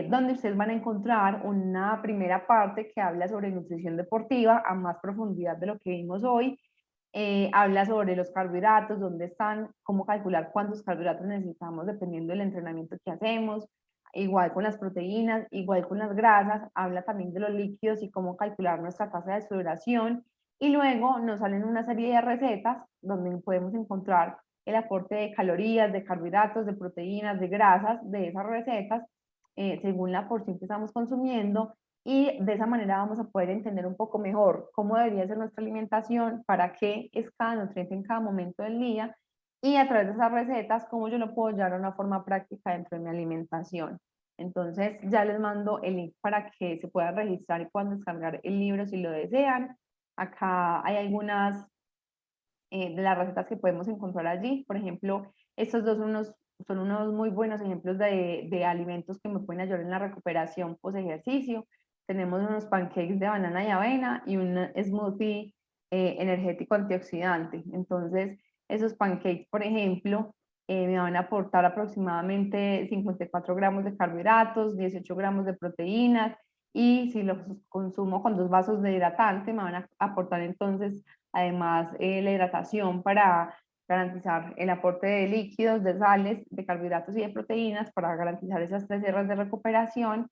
donde ustedes van a encontrar una primera parte que habla sobre nutrición deportiva a más profundidad de lo que vimos hoy. Habla sobre los carbohidratos, dónde están, cómo calcular cuántos carbohidratos necesitamos dependiendo del entrenamiento que hacemos, igual con las proteínas, igual con las grasas, habla también de los líquidos y cómo calcular nuestra tasa de sudoración y luego nos salen una serie de recetas donde podemos encontrar el aporte de calorías, de carbohidratos, de proteínas, de grasas de esas recetas, según la porción que estamos consumiendo, y de esa manera vamos a poder entender un poco mejor cómo debería ser nuestra alimentación, para qué es cada nutriente en cada momento del día, y a través de esas recetas, cómo yo lo puedo llevar a una forma práctica dentro de mi alimentación. Entonces ya les mando el link para que se puedan registrar y puedan descargar el libro si lo desean. Acá hay algunas de las recetas que podemos encontrar allí. Por ejemplo, estos dos son unos muy buenos ejemplos de alimentos que me pueden ayudar en la recuperación post ejercicio. Tenemos unos pancakes de banana y avena y un smoothie energético antioxidante. Entonces, esos pancakes, por ejemplo, me van a aportar aproximadamente 54 gramos de carbohidratos, 18 gramos de proteínas, y si los consumo con 2 vasos de hidratante, me van a aportar entonces además la hidratación para garantizar el aporte de líquidos, de sales, de carbohidratos y de proteínas, para garantizar esas 3 R's de recuperación.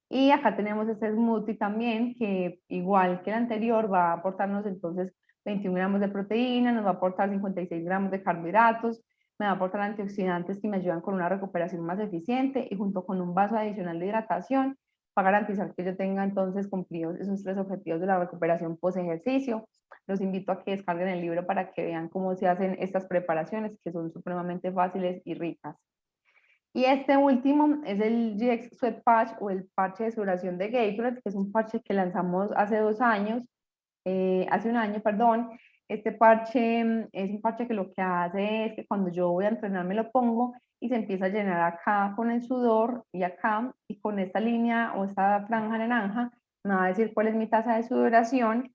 Y acá tenemos este smoothie también, que igual que el anterior va a aportarnos entonces 21 gramos de proteína, nos va a aportar 56 gramos de carbohidratos, me va a aportar antioxidantes que me ayudan con una recuperación más eficiente, y junto con un vaso adicional de hidratación para garantizar que yo tenga entonces cumplidos esos 3 objetivos de la recuperación post ejercicio. Los invito a que descarguen el libro para que vean cómo se hacen estas preparaciones, que son supremamente fáciles y ricas. Y este último es el GX Sweat Patch, o el parche de sudoración de Gatorade, que es un parche que lanzamos hace 2 años, hace un año, perdón. Este parche es un parche que lo que hace es que cuando yo voy a entrenar me lo pongo y se empieza a llenar acá con el sudor y acá, y con esta línea o esta franja naranja me va a decir cuál es mi tasa de sudoración,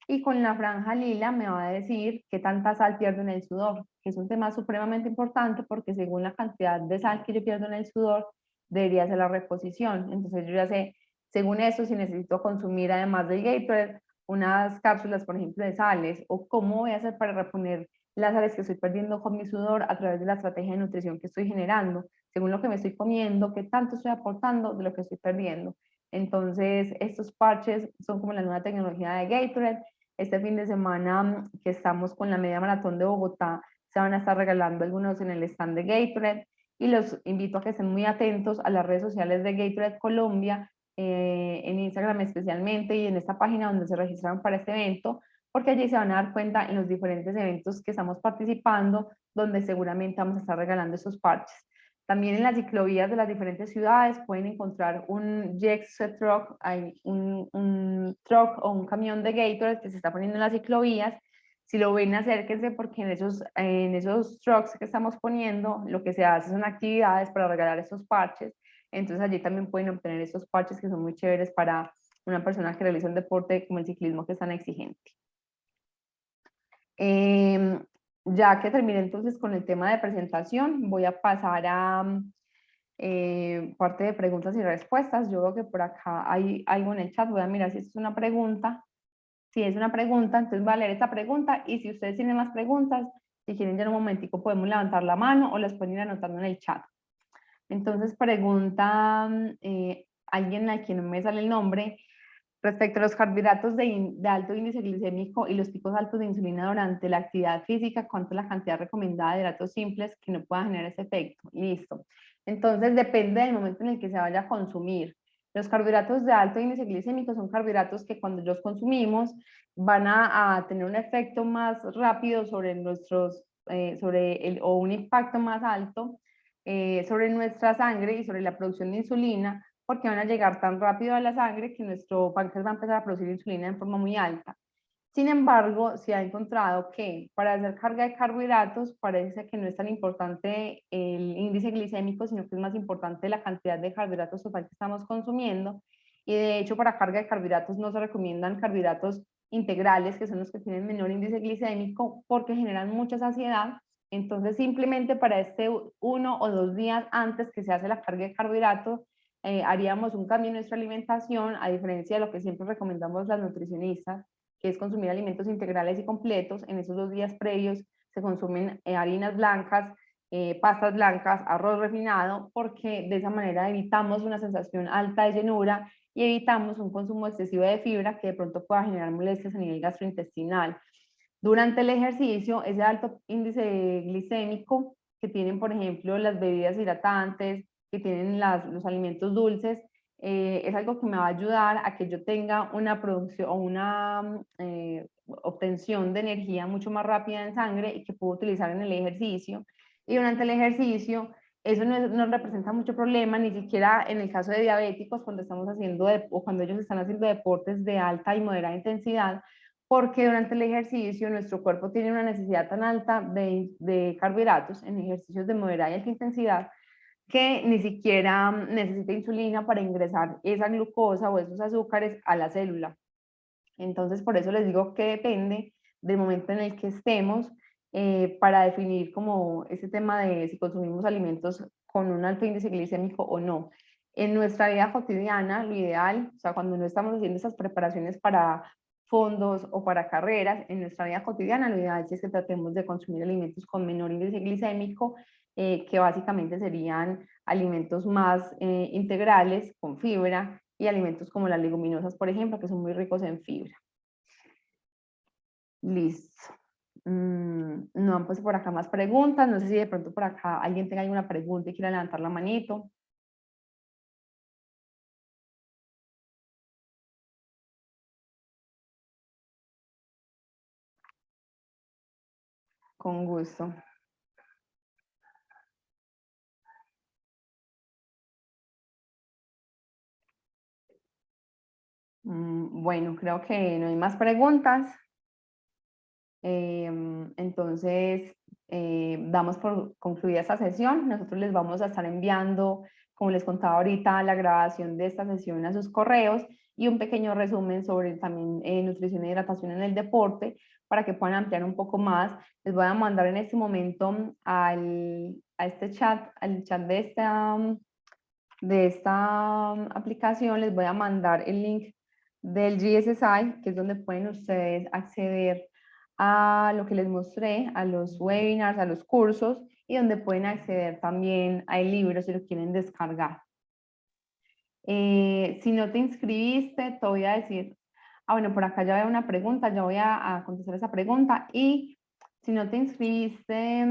y con la franja lila me va a decir qué tanta sal pierdo en el sudor, que es un tema supremamente importante, porque según la cantidad de sal que yo pierdo en el sudor, debería ser la reposición. Entonces yo ya sé, según eso, si necesito consumir además del Gatorade unas cápsulas, por ejemplo, de sales, o cómo voy a hacer para reponer las sales que estoy perdiendo con mi sudor a través de la estrategia de nutrición que estoy generando, según lo que me estoy comiendo, qué tanto estoy aportando de lo que estoy perdiendo. Entonces, estos parches son como la nueva tecnología de Gatorade. Este fin de semana que estamos con la media maratón de Bogotá, se van a estar regalando algunos en el stand de Gatorade, y los invito a que estén muy atentos a las redes sociales de Gatorade Colombia, en Instagram especialmente, y en esta página donde se registraron para este evento, porque allí se van a dar cuenta en los diferentes eventos que estamos participando, donde seguramente vamos a estar regalando esos parches. También en las ciclovías de las diferentes ciudades pueden encontrar un Jex Truck, hay un truck o un camión de Gatorade que se está poniendo en las ciclovías. Si lo ven, acérquense, porque en esos trucks que estamos poniendo, lo que se hace son actividades para regalar estos parches. Entonces allí también pueden obtener estos parches que son muy chéveres para una persona que realiza un deporte como el ciclismo, que es tan exigente. Ya que terminé entonces con el tema de presentación, voy a pasar a parte de preguntas y respuestas. Yo veo que por acá hay algo en el chat. Voy a mirar si es una pregunta. Si es una pregunta, entonces voy a leer esta pregunta, y si ustedes tienen más preguntas, si quieren ya en un momentico podemos levantar la mano o las pueden ir anotando en el chat. Entonces pregunta alguien a quien no me sale el nombre: respecto a los carbohidratos de alto índice glicémico y los picos altos de insulina durante la actividad física, ¿cuánto es la cantidad recomendada de hidratos simples que no pueda generar ese efecto? Listo. Entonces depende del momento en el que se vaya a consumir. Los carbohidratos de alto índice glicémico son carbohidratos que cuando los consumimos van a tener un efecto más rápido sobre o un impacto más alto sobre nuestra sangre y sobre la producción de insulina, porque van a llegar tan rápido a la sangre que nuestro páncreas va a empezar a producir insulina en forma muy alta. Sin embargo, se ha encontrado que para hacer carga de carbohidratos parece que no es tan importante el índice glicémico, sino que es más importante la cantidad de carbohidratos total que estamos consumiendo. Y de hecho, para carga de carbohidratos no se recomiendan carbohidratos integrales, que son los que tienen menor índice glicémico, porque generan mucha saciedad. Entonces, simplemente para 1 o 2 días antes que se hace la carga de carbohidratos, haríamos un cambio en nuestra alimentación, a diferencia de lo que siempre recomendamos las nutricionistas, que es consumir alimentos integrales y completos. En esos 2 días previos se consumen harinas blancas, pastas blancas, arroz refinado, porque de esa manera evitamos una sensación alta de llenura y evitamos un consumo excesivo de fibra que de pronto pueda generar molestias a nivel gastrointestinal. Durante el ejercicio, ese alto índice glicémico que tienen, por ejemplo, las bebidas hidratantes, que tienen los alimentos dulces, es algo que me va a ayudar a que yo tenga una producción o una obtención de energía mucho más rápida en sangre y que puedo utilizar en el ejercicio. Y durante el ejercicio, eso no representa mucho problema, ni siquiera en el caso de diabéticos, cuando estamos haciendo o cuando ellos están haciendo deportes de alta y moderada intensidad, porque durante el ejercicio nuestro cuerpo tiene una necesidad tan alta de carbohidratos en ejercicios de moderada y alta intensidad que ni siquiera necesita insulina para ingresar esa glucosa o esos azúcares a la célula. Entonces, por eso les digo que depende del momento en el que estemos para definir como ese tema de si consumimos alimentos con un alto índice glicémico o no. En nuestra vida cotidiana, lo ideal, o sea, cuando no estamos haciendo esas preparaciones para fondos o para carreras, en nuestra vida cotidiana, lo ideal es que tratemos de consumir alimentos con menor índice glicémico, que básicamente serían alimentos más integrales, con fibra, y alimentos como las leguminosas, por ejemplo, que son muy ricos en fibra. Listo. No han puesto por acá más preguntas. No sé si de pronto por acá alguien tenga alguna pregunta y quiera levantar la manito. Con gusto. Bueno, creo que no hay más preguntas. Entonces, damos por concluida esta sesión. Nosotros les vamos a estar enviando, como les contaba ahorita, la grabación de esta sesión a sus correos y un pequeño resumen sobre también nutrición e hidratación en el deporte para que puedan ampliar un poco más. Les voy a mandar en este momento a este chat, al chat de esta aplicación, les voy a mandar el link del GSSI, que es donde pueden ustedes acceder a lo que les mostré, a los webinars, a los cursos, y donde pueden acceder también al libro si lo quieren descargar. Si no te inscribiste, te voy a decir, bueno, por acá ya veo una pregunta, ya voy a contestar esa pregunta, y si no te inscribiste,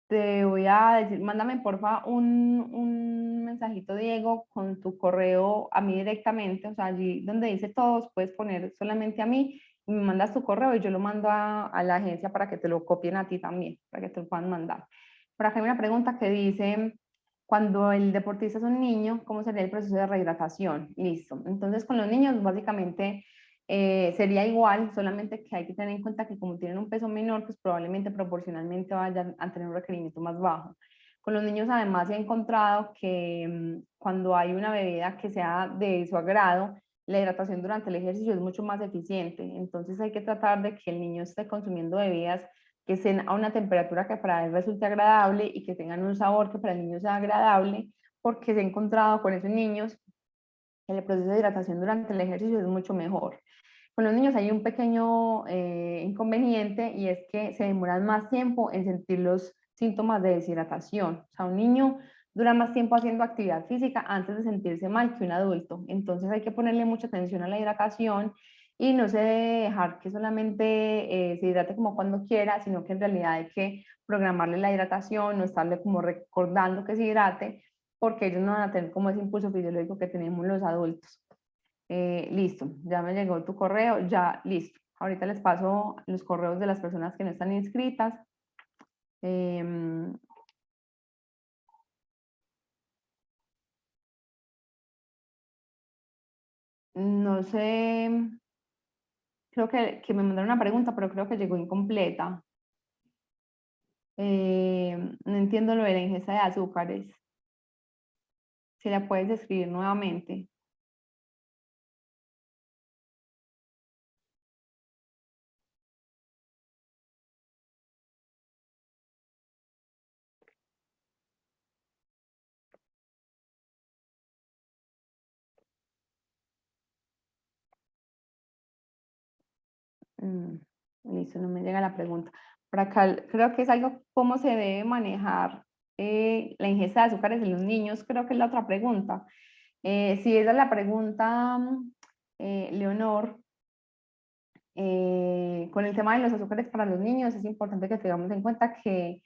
te voy a decir, mándame porfa un mensajito, Diego, con tu correo a mí directamente, o sea, allí donde dice todos, puedes poner solamente a mí y me mandas tu correo y yo lo mando a la agencia para que te lo copien a ti también, para que te lo puedan mandar. Por acá hay una pregunta que dice, cuando el deportista es un niño, ¿cómo sería el proceso de rehidratación? Listo. Entonces, con los niños, básicamente sería igual, solamente que hay que tener en cuenta que como tienen un peso menor, pues probablemente proporcionalmente vayan a tener un requerimiento más bajo. Con los niños además se ha encontrado que cuando hay una bebida que sea de su agrado, la hidratación durante el ejercicio es mucho más eficiente. Entonces hay que tratar de que el niño esté consumiendo bebidas que estén a una temperatura que para él resulte agradable y que tengan un sabor que para el niño sea agradable, porque se ha encontrado con esos niños que el proceso de hidratación durante el ejercicio es mucho mejor. Con los niños hay un pequeño inconveniente y es que se demoran más tiempo en sentir los síntomas de deshidratación. O sea, un niño dura más tiempo haciendo actividad física antes de sentirse mal que un adulto. Entonces hay que ponerle mucha atención a la hidratación y no se debe dejar que solamente se hidrate como cuando quiera, sino que en realidad hay que programarle la hidratación, no estarle como recordando que se hidrate, porque ellos no van a tener como ese impulso fisiológico que tenemos los adultos. Listo, ya me llegó tu correo, ya listo. Ahorita les paso los correos de las personas que no están inscritas. No sé, creo que me mandaron una pregunta, pero creo que llegó incompleta. No entiendo lo de la ingesta de azúcares. Si la puedes escribir nuevamente. Mm, Listo, no me llega la pregunta. Por acá creo que es algo, ¿cómo se debe manejar la ingesta de azúcares en los niños? Creo que es la otra pregunta. Si esa es la pregunta, Leonor, Con el tema de los azúcares para los niños, es importante que tengamos en cuenta que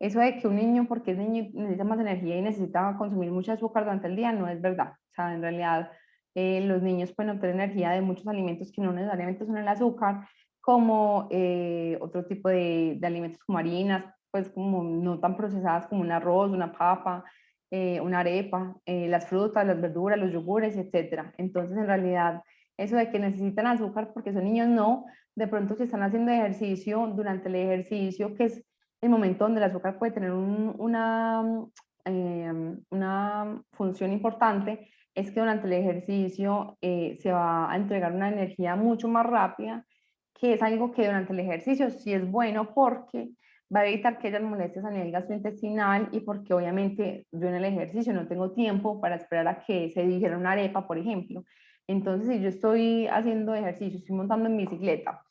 eso de que un niño, porque es niño, necesita más energía y necesita consumir mucho azúcar durante el día, no es verdad. O sea, en realidad, los niños pueden obtener energía de muchos alimentos que no necesariamente son el azúcar, como otro tipo de alimentos como harinas, pues como no tan procesadas como un arroz, una papa, una arepa, las frutas, las verduras, los yogures, etcétera. Entonces, en realidad, eso de que necesitan azúcar porque son niños, no. De pronto, si están haciendo ejercicio, durante el ejercicio, que es el momento donde el azúcar puede tener una función importante, es que durante el ejercicio se va a entregar una energía mucho más rápida, que es algo que durante el ejercicio sí es bueno porque va a evitar que hayan molestias a nivel gastrointestinal y porque obviamente yo en el ejercicio no tengo tiempo para esperar a que se digiera una arepa, por ejemplo. Entonces, si yo estoy haciendo ejercicio, estoy montando en bicicleta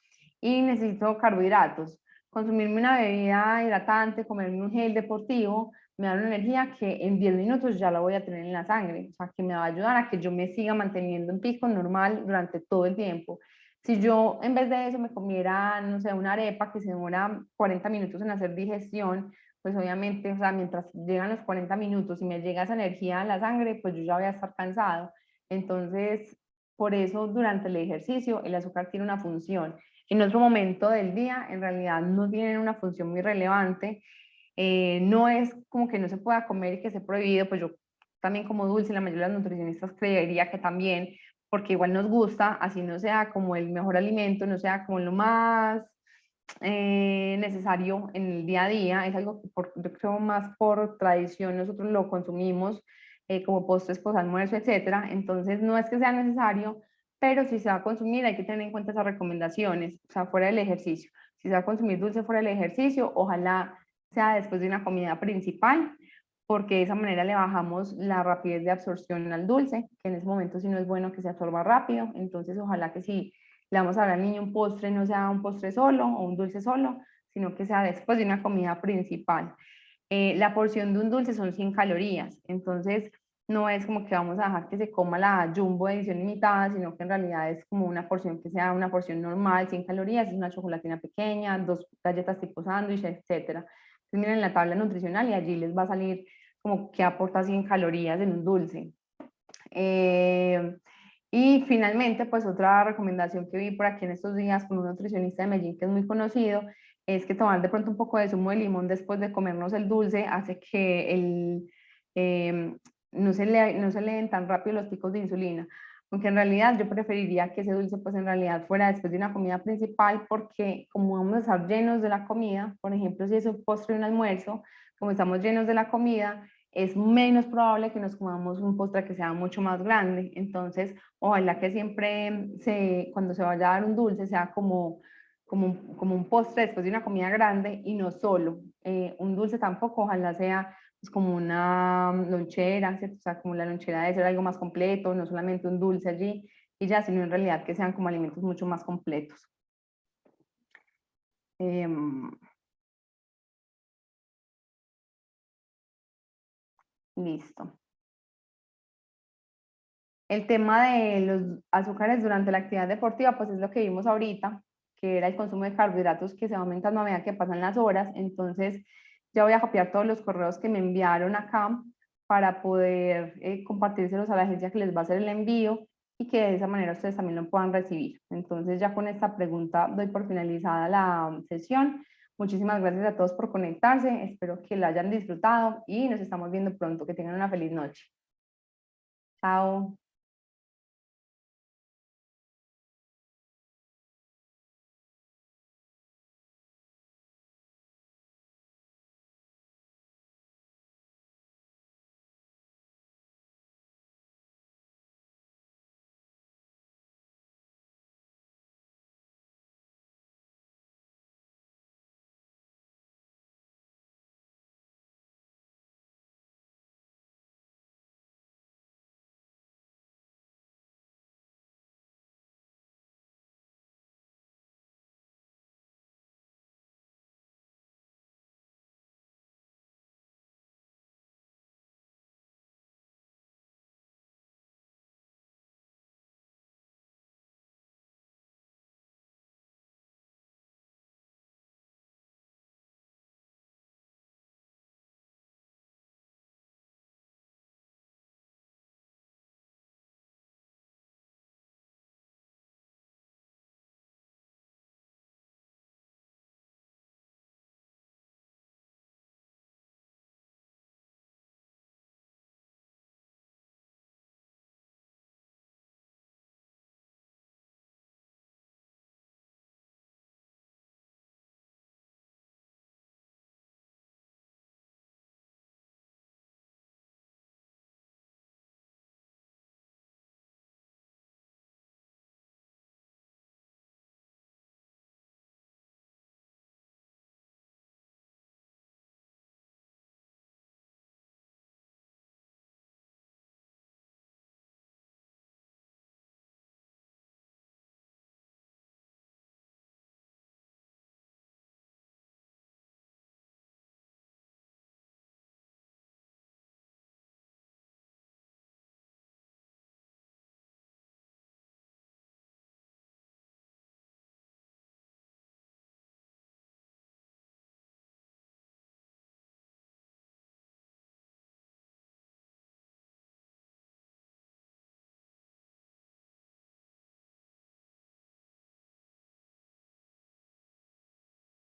y necesito carbohidratos, consumirme una bebida hidratante, comerme un gel deportivo, me da una energía que en 10 minutos ya la voy a tener en la sangre, o sea, que me va a ayudar a que yo me siga manteniendo en pico normal durante todo el tiempo. Si yo en vez de eso me comiera, no sé, una arepa que se demora 40 minutos en hacer digestión, pues obviamente, o sea, mientras llegan los 40 minutos y me llega esa energía a la sangre, pues yo ya voy a estar cansado. Entonces, por eso durante el ejercicio el azúcar tiene una función. En otro momento del día, en realidad no tienen una función muy relevante. No es como que no se pueda comer y que esté prohibido, pues yo también como dulce, la mayoría de los nutricionistas creería que también, porque igual nos gusta, así no sea como el mejor alimento, no sea como lo más necesario en el día a día, es algo que yo creo más por tradición nosotros lo consumimos como postres, pues almuerzo, etcétera. Entonces no es que sea necesario, pero si se va a consumir hay que tener en cuenta esas recomendaciones, o sea, fuera del ejercicio. Si se va a consumir dulce fuera del ejercicio, ojalá sea después de una comida principal, porque de esa manera le bajamos la rapidez de absorción al dulce, que en ese momento sí no es bueno que se absorba rápido. Entonces ojalá que si le vamos a dar al niño un postre, no sea un postre solo o un dulce solo, sino que sea después de una comida principal. La porción de un dulce son 100 calorías, entonces no es como que vamos a dejar que se coma la jumbo de edición limitada, sino que en realidad es como una porción que sea una porción normal, 100 calorías, es una chocolatina pequeña, dos galletas tipo sándwich, etcétera. Entonces miren la tabla nutricional y allí les va a salir como que aporta 100 calorías en un dulce. Y finalmente, pues otra recomendación que vi por aquí en estos días con un nutricionista de Medellín que es muy conocido, es que tomar de pronto un poco de zumo de limón después de comernos el dulce hace que no se le den tan rápido los picos de insulina. Aunque en realidad yo preferiría que ese dulce pues en realidad fuera después de una comida principal porque como vamos a estar llenos de la comida, por ejemplo si es un postre o un almuerzo, como estamos llenos de la comida, es menos probable que nos comamos un postre que sea mucho más grande. Entonces, ojalá que siempre cuando se vaya a dar un dulce sea como un postre después de una comida grande y no solo. Un dulce tampoco, ojalá sea pues, como una lonchera, ¿cierto? O sea, como la lonchera debe ser algo más completo, no solamente un dulce allí y ya, sino en realidad que sean como alimentos mucho más completos. Listo. El tema de los azúcares durante la actividad deportiva, pues es lo que vimos ahorita, que era el consumo de carbohidratos que se va aumentando a medida que pasan las horas. Entonces, ya voy a copiar todos los correos que me enviaron acá para poder compartírselos a la agencia que les va a hacer el envío y que de esa manera ustedes también lo puedan recibir. Entonces, ya con esta pregunta doy por finalizada la sesión. Muchísimas gracias a todos por conectarse. Espero que la hayan disfrutado y nos estamos viendo pronto. Que tengan una feliz noche. Chao.